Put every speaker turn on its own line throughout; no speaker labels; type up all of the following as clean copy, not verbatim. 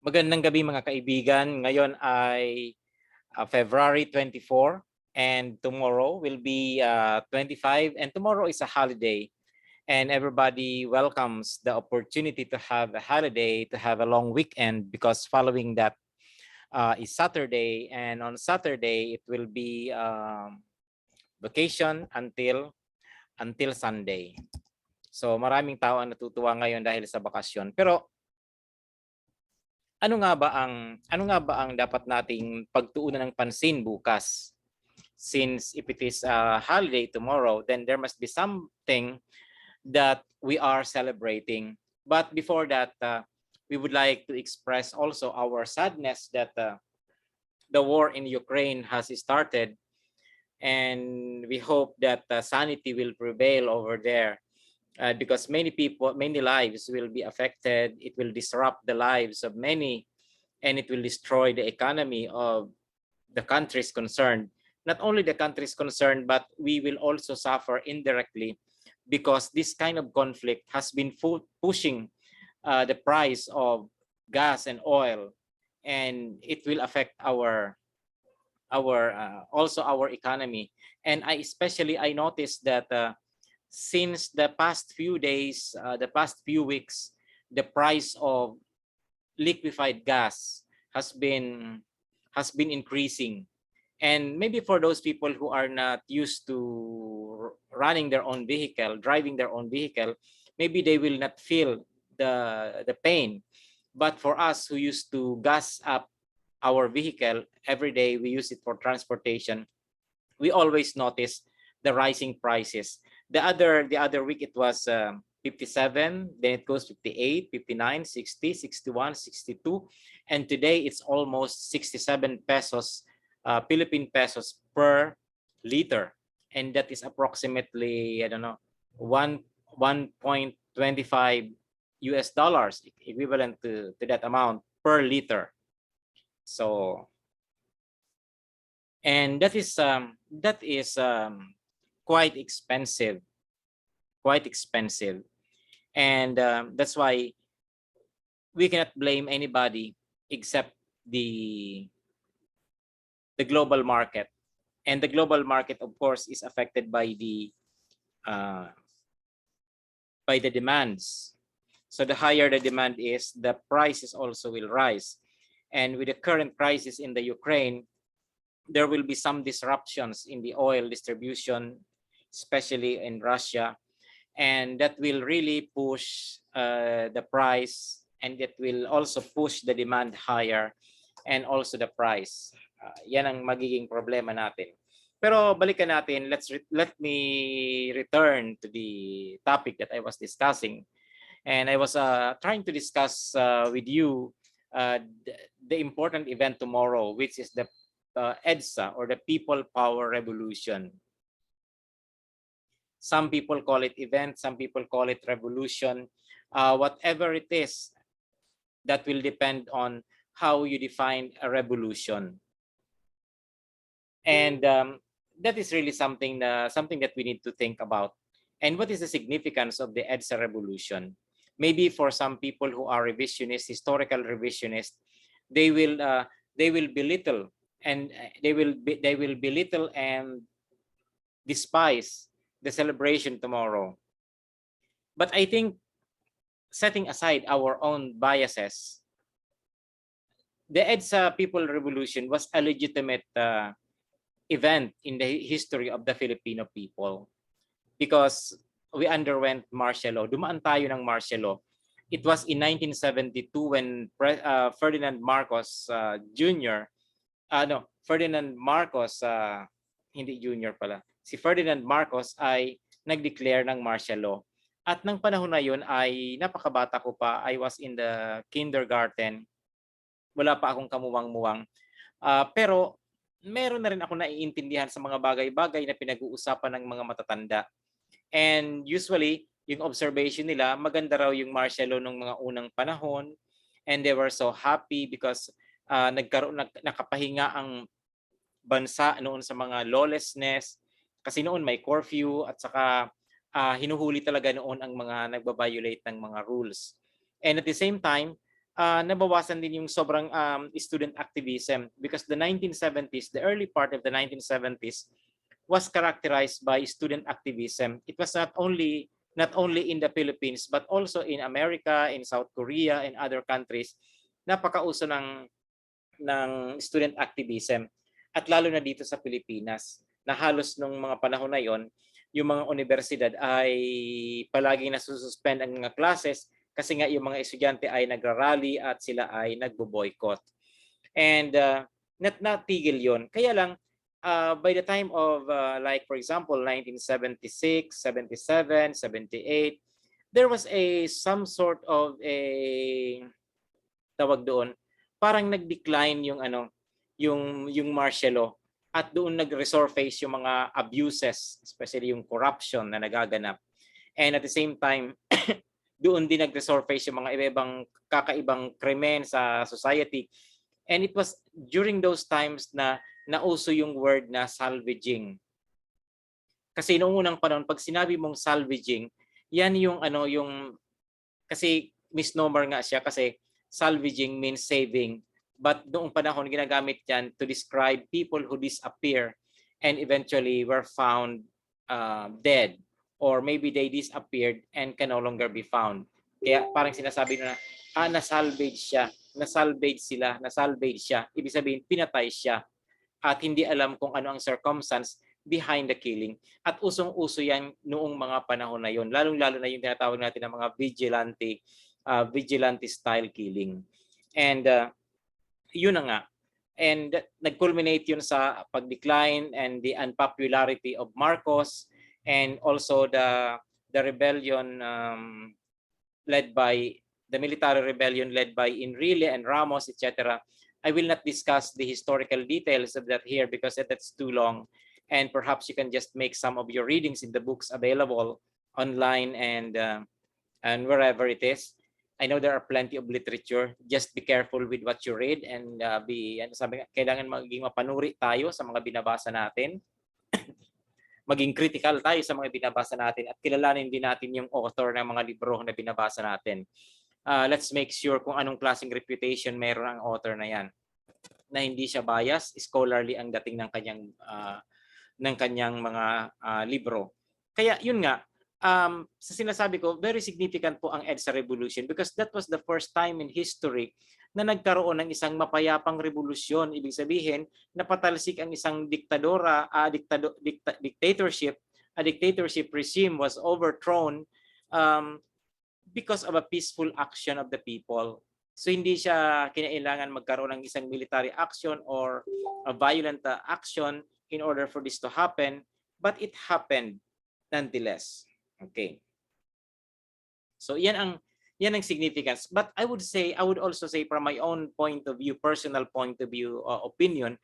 Magandang gabi mga kaibigan. Ngayon ay February 24 and tomorrow will be 25 and tomorrow is a holiday and everybody welcomes the opportunity to have a holiday, to have a long weekend because following that is Saturday, and on Saturday it will be vacation until Sunday. So maraming tao ang natutuwa ngayon dahil sa bakasyon. Pero ano nga ba ang dapat nating pagtuunan ng pansin bukas? Since if it is a holiday tomorrow, then there must be something that we are celebrating. But before that, we would like to express also our sadness that the war in Ukraine has started, and we hope that sanity will prevail over there. Because many lives will be affected. It will disrupt the lives of many, and it will destroy the economy of the countries concerned. Not only the countries concerned, but we will also suffer indirectly because this kind of conflict has been pushing the price of gas and oil, and it will affect also our economy. And I noticed that since the past few days, the past few weeks, the price of liquefied gas has been increasing. And maybe for those people who are not used to running their own vehicle, driving their own vehicle, maybe they will not feel the pain. But for us who used to gas up our vehicle every day, we use it for transportation, we always notice the rising prices. The other week it was 57, then it goes 58, 59, 60, 61, 62, and today it's almost 67 pesos, Philippine pesos per liter, and that is approximately, I don't know, 1.25 US dollars, equivalent to that amount per liter. So, and that is quite expensive, and that's why we cannot blame anybody except the global market. And the global market, of course, is affected by the demands. So the higher the demand is, the prices also will rise. And with the current crisis in the Ukraine, there will be some disruptions in the oil distribution, especially in Russia, and that will really push the price, and that will also push the demand higher and also the price. Yan ang magiging problema natin. Pero balikan natin, let me return to the topic that I was discussing. And I was trying to discuss with you the important event tomorrow, which is the EDSA, or the People Power Revolution. Some people call it event, some people call it revolution. Whatever it is, that will depend on how you define a revolution. And that is really something that we need to think about. And what is the significance of the EDSA revolution? Maybe for some people who are revisionists, historical revisionists, they will belittle, and they will belittle and despise the celebration tomorrow. But I think, setting aside our own biases, the EDSA People Revolution was a legitimate event in the history of the Filipino people, because we underwent martial law. Dumaan tayo ng martial law. It was in 1972 when Ferdinand Marcos Jr. Ferdinand Marcos, hindi Jr. pala. Si Ferdinand Marcos ay nag-declare ng martial law. At ng panahon na yun ay napakabata ko pa. I was in the kindergarten. Wala pa akong kamuwang-muwang. Pero meron na rin ako naiintindihan sa mga bagay-bagay na pinag-uusapan ng mga matatanda. And usually, yung observation nila, maganda raw yung martial law ng mga unang panahon, and they were so happy because nakapahinga ang bansa noon sa mga lawlessness, kasi noon may curfew, at saka hinuhuli talaga noon ang mga nagbabiolate ng mga rules. And at the same time, nabawasan din yung sobrang student activism, because the 1970s, the early part of the 1970s was characterized by student activism. It was not only in the Philippines but also in America, in South Korea, and other countries. Napakauso ng student activism, at lalo na dito sa Pilipinas, na halos nung mga panahon na yon, yung mga universidad ay palaging nasususpend ang mga classes kasi nga yung mga estudyante ay nagrarally at sila ay nagbo-boycott. And natigil yon. Kaya lang, by the time of like for example 1976, 77, 78, there was some sort of a tawag doon, parang nag-decline yung yung martial law, at doon nag-resurface yung mga abuses, especially yung corruption na nagaganap. And at the same time, doon din nag-resurface yung mga iba-ibang kakaibang krimen sa society. And it was during those times na nauso yung word na salvaging. Kasi noong unang panahon, pag sinabi mong salvaging, yan yung kasi misnomer nga siya, kasi salvaging means saving. But noong panahon, ginagamit yan to describe people who disappear and eventually were found dead, or maybe they disappeared and can no longer be found. Kaya parang sinasabi na nasalvage siya, nasalvage sila, nasalvage siya. Ibig sabihin, pinatay siya at hindi alam kung ano ang circumstance behind the killing. At usong-uso yan noong mga panahon na yon, lalong-lalo na yung tinatawag natin ng mga vigilante style killing. And yun na nga. And nag-culminate yun sa pag-decline and the unpopularity of Marcos, and also the rebellion led by the military rebellion led by Enrile and Ramos, etc. I will not discuss the historical details of that here because that's too long, and perhaps you can just make some of your readings in the books available online and wherever it is. I know there are plenty of literature. Just be careful with what you read, and kailangan maging mapanuri tayo sa mga binabasa natin. Maging critical tayo sa mga binabasa natin, at kilalanin din natin yung author ng mga libro na binabasa natin. Let's make sure kung anong klaseng reputation meron ang author na yan, na hindi siya bias, scholarly ang dating ng kanyang mga libro. Kaya yun nga, sa sinasabi ko, very significant po ang EDSA revolution, because that was the first time in history na nagkaroon ng isang mapayapang revolusyon. Ibig sabihin, napatalsik ang isang dictatorship. A dictatorship regime was overthrown because of a peaceful action of the people. So hindi siya kinailangan magkaroon ng isang military action or a violent action in order for this to happen, but it happened nonetheless. Okay. So yan ang significance. But I would also say from my own point of view, personal point of view, opinion,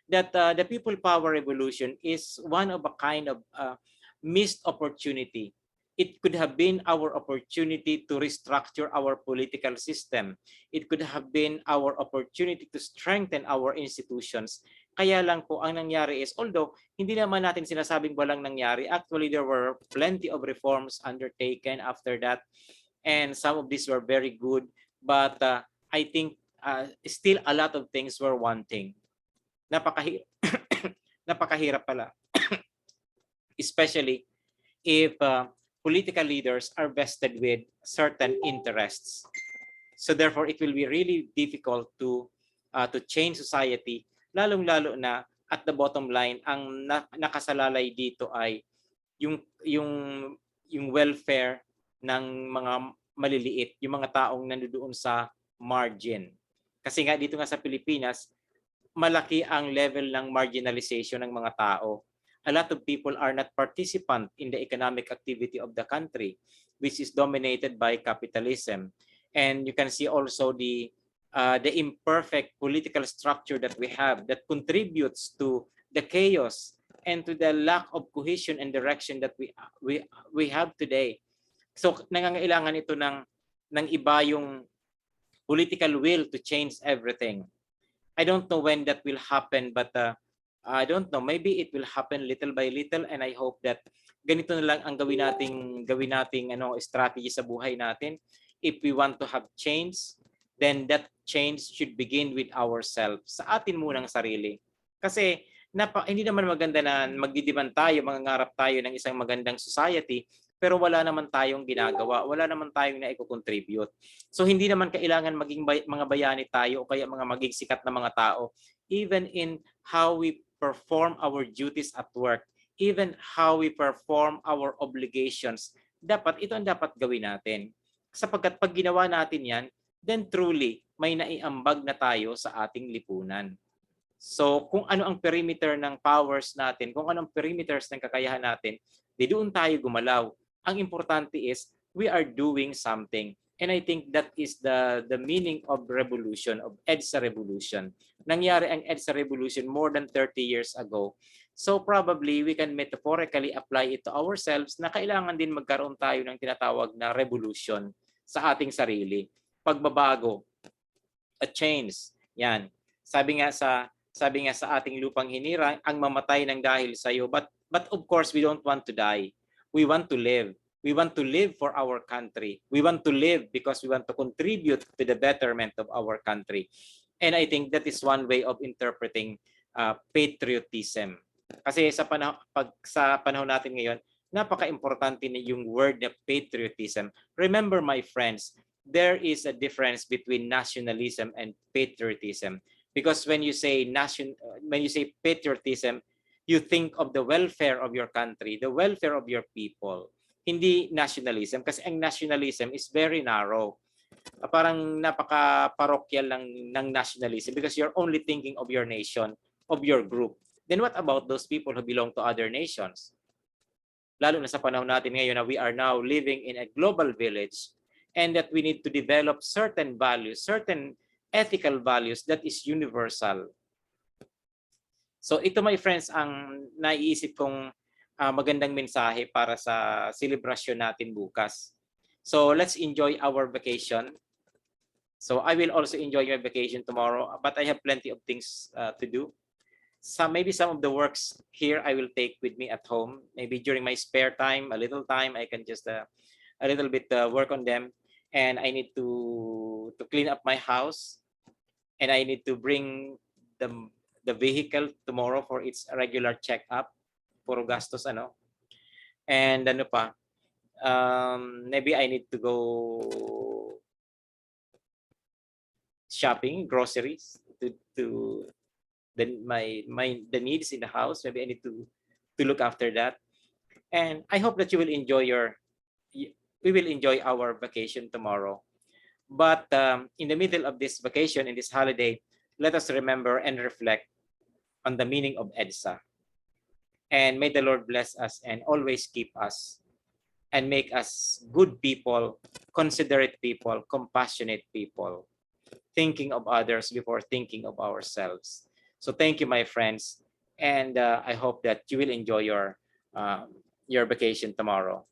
that the people power revolution is one of a kind of missed opportunity. It could have been our opportunity to restructure our political system. It could have been our opportunity to strengthen our institutions. Kaya lang po ang nangyari is, although hindi naman natin sinasabing walang nangyari, actually there were plenty of reforms undertaken after that, and some of these were very good, but I think still a lot of things were wanting. Napakahirap pala. Especially if political leaders are vested with certain interests. So therefore, it will be really difficult to change society, lalong-lalo na at the bottom line, ang nakasalalay dito ay yung welfare ng mga maliliit, yung mga taong nandoon sa margin. Kasi nga dito nga sa Pilipinas, malaki ang level ng marginalization ng mga tao. A lot of people are not participant in the economic activity of the country, which is dominated by capitalism. And you can see also the imperfect political structure that we have that contributes to the chaos and to the lack of cohesion and direction that we have today. So nangangailangan ito ng iba yung political will to change everything. I don't know when that will happen, but I don't know, maybe it will happen little by little, and I hope that ganito na lang ang gawin nating strategy sa buhay natin. If we want to have change, then that change should begin with ourselves, sa atin munang sarili. Kasi hindi naman maganda na magdidiman tayo, mangangarap tayo ng isang magandang society, pero wala naman tayong ginagawa, wala naman tayong naiko-contribute. So hindi naman kailangan maging mga bayani tayo o kaya mga maging sikat na mga tao. Even in how we perform our duties at work, even how we perform our obligations, ito ang dapat gawin natin. Sapagkat pag ginawa natin yan, then truly may naiambag na tayo sa ating lipunan. So kung ano ang perimeter ng powers natin, kung ano ang perimeters ng kakayahan natin, di doon tayo gumalaw. Ang importante is we are doing something. And I think that is the meaning of revolution, of EDSA revolution. Nangyari ang EDSA revolution more than 30 years ago. So probably we can metaphorically apply it to ourselves na kailangan din magkaroon tayo ng tinatawag na revolution sa ating sarili. Pagbabago, a change. Yan. Sabi nga sa ating lupang hinirang, ang mamatay ng dahil sa iyo. But of course, we don't want to die. We want to live. We want to live for our country. We want to live because we want to contribute to the betterment of our country. And I think that is one way of interpreting patriotism. Kasi sa panahon natin ngayon, napaka-importante na yung word na patriotism. Remember, my friends, there is a difference between nationalism and patriotism. Because when you say patriotism, you think of the welfare of your country, the welfare of your people, hindi nationalism. Kasi ang nationalism is very narrow. Parang napaka-parokyal ng nationalism because you're only thinking of your nation, of your group. Then what about those people who belong to other nations? Lalo na sa panahon natin ngayon na we are now living in a global village and that we need to develop certain values, certain ethical values that is universal. So ito, my friends, ang naiisip kong magandang mensahe para sa selebrasyon natin bukas. So let's enjoy our vacation. So I will also enjoy my vacation tomorrow, but I have plenty of things to do. Maybe some of the works here I will take with me at home. Maybe during my spare time, a little time, I can just a little bit work on them. And I need to clean up my house. And I need to bring the vehicle tomorrow for its regular check-up. Puro gastos, ano. And ano pa, maybe I need to go shopping, groceries, to the needs in the house. Maybe I need to look after that. And I hope that you will enjoy we will enjoy our vacation tomorrow. But in the middle of this vacation, in this holiday, let us remember and reflect on the meaning of EDSA. And may the Lord bless us and always keep us and make us good people, considerate people, compassionate people, thinking of others before thinking of ourselves. So thank you, my friends. And I hope that you will enjoy your vacation tomorrow.